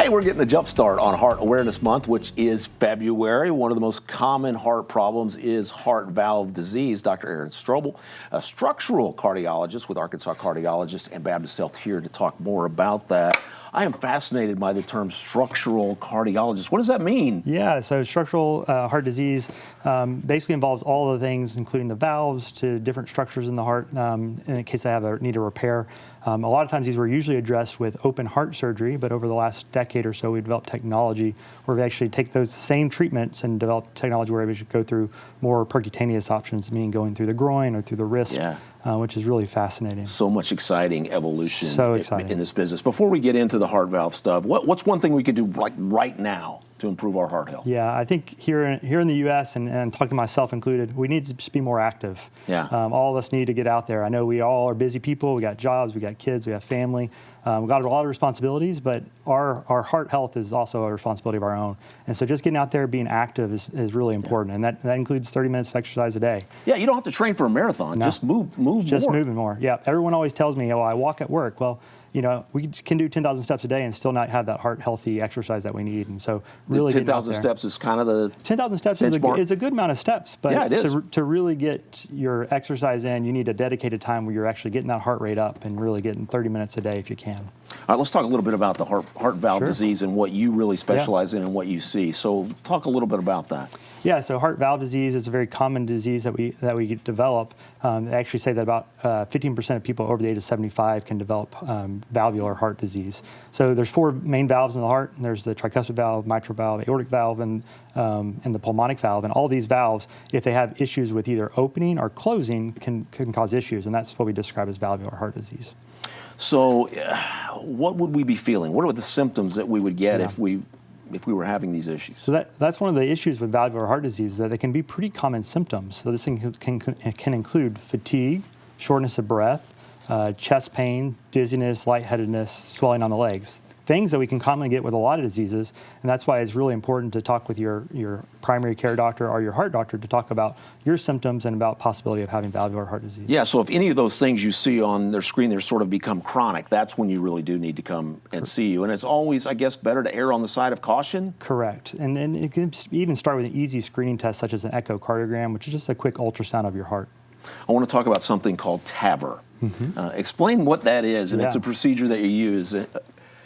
Hey, we're getting a jump start on Heart Awareness Month, which is February. One of the most common heart problems is heart valve disease. Dr. Aaron Strobel, a structural cardiologist with Arkansas Cardiologist and Baptist Health, here to talk more about that. I am fascinated by the term structural cardiologist. What does that mean? Yeah, so structural heart disease basically involves all the things, including the valves to different structures in the heart in case they need a repair. A lot of times these were usually addressed with open heart surgery, but over the last decade or so, we developed technology where we actually take those same treatments and develop technology where we should go through more percutaneous options, meaning going through the groin or through the wrist, which is really fascinating. So much exciting evolution in this business. Before we get into the heart valve stuff, what's one thing we could do like right now to improve our heart health? Yeah, I think here in the U.S., and talking to myself included, we need to just be more active. Yeah. All of us need to get out there. I know we all are busy people. We got jobs, we got kids, we have family. We've got a lot of responsibilities, but our heart health is also a responsibility of our own. And so just getting out there, being active is really important. And that includes 30 minutes of exercise a day. Yeah, you don't have to train for a marathon. No. Just move more. Just moving more. Yeah, everyone always tells me, oh, I walk at work. Well, you know, we can do 10,000 steps a day and still not have that heart healthy exercise that we need. And so really 10,000 steps is kind of the 10,000 steps is a good amount of steps. But yeah, it is. To really get your exercise in, you need a dedicated time where you're actually getting that heart rate up and really getting 30 minutes a day if you can. All right, let's talk a little bit about the heart valve disease and what you really specialize in and what you see. So talk a little bit about that. Yeah, so heart valve disease is a very common disease that we develop. They actually say that about 15% of people over the age of 75 can develop valvular heart disease. So there's four main valves in the heart. There's the tricuspid valve, mitral valve, aortic valve, and the pulmonic valve. And all these valves, if they have issues with either opening or closing, can cause issues. And that's what we describe as valvular heart disease. So what would we be feeling? What are the symptoms that we would get if we were having these issues? So that's one of the issues with valvular heart disease, is that they can be pretty common symptoms. So this can include fatigue, shortness of breath, chest pain, dizziness, lightheadedness, swelling on the legs. Things that we can commonly get with a lot of diseases, and that's why it's really important to talk with your primary care doctor or your heart doctor to talk about your symptoms and about possibility of having valvular heart disease. Yeah, so if any of those things you see on their screen, they're sort of become chronic, that's when you really do need to come and see you. And it's always, I guess, better to err on the side of caution? Correct. And it can even start with an easy screening test such as an echocardiogram, which is just a quick ultrasound of your heart. I want to talk about something called TAVR. Explain what that is, and it's a procedure that you use.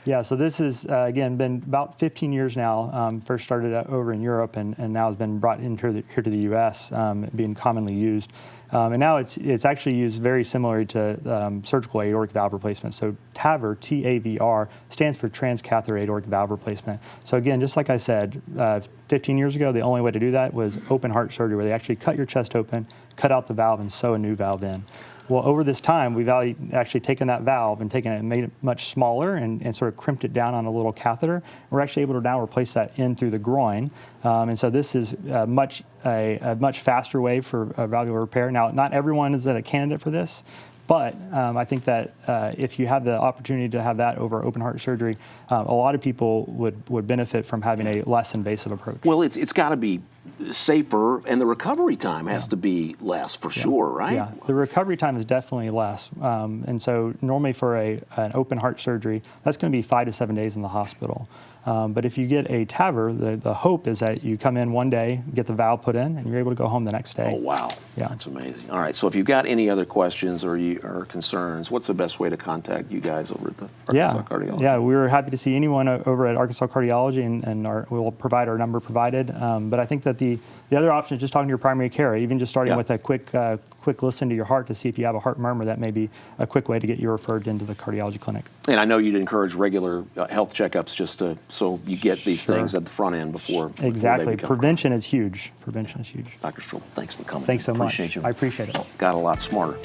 Yeah, so this has, again, been about 15 years now. First started over in Europe and now has been brought in here to the U.S., being commonly used. And now it's actually used very similar to surgical aortic valve replacement. So TAVR, T-A-V-R, stands for Transcatheter aortic valve replacement. So again, just like I said, 15 years ago, the only way to do that was open heart surgery, where they actually cut your chest open, cut out the valve, and sew a new valve in. Well, over this time, we've actually taken that valve and taken it and made it much smaller and sort of crimped it down on a little catheter. We're actually able to now replace that in through the groin. And so this is a much faster way for valvular repair. Now, not everyone is a candidate for this, but I think that if you have the opportunity to have that over open heart surgery, a lot of people would benefit from having a less invasive approach. Well, it's got to be safer, and the recovery time has to be less for sure, right? Yeah, the recovery time is definitely less. And so normally for an open heart surgery, that's going to be 5 to 7 days in the hospital. But if you get a TAVR, the hope is that you come in one day, get the valve put in, and you're able to go home the next day. Oh, wow. Yeah. That's amazing. All right, so if you've got any other questions or concerns, what's the best way to contact you guys over at the Arkansas Cardiology? Yeah, we were happy to see anyone over at Arkansas Cardiology, and we'll provide our number provided. But I think that the other option is just talking to your primary care, even just starting with a quick listen to your heart to see if you have a heart murmur. That may be a quick way to get you referred into the cardiology clinic. And I know you'd encourage regular health checkups just so you get these things at the front end before. Exactly. Prevention is huge. Prevention is huge. Dr. Strobel, thanks for coming. Thanks so much. Appreciate you. I appreciate it. Got a lot smarter.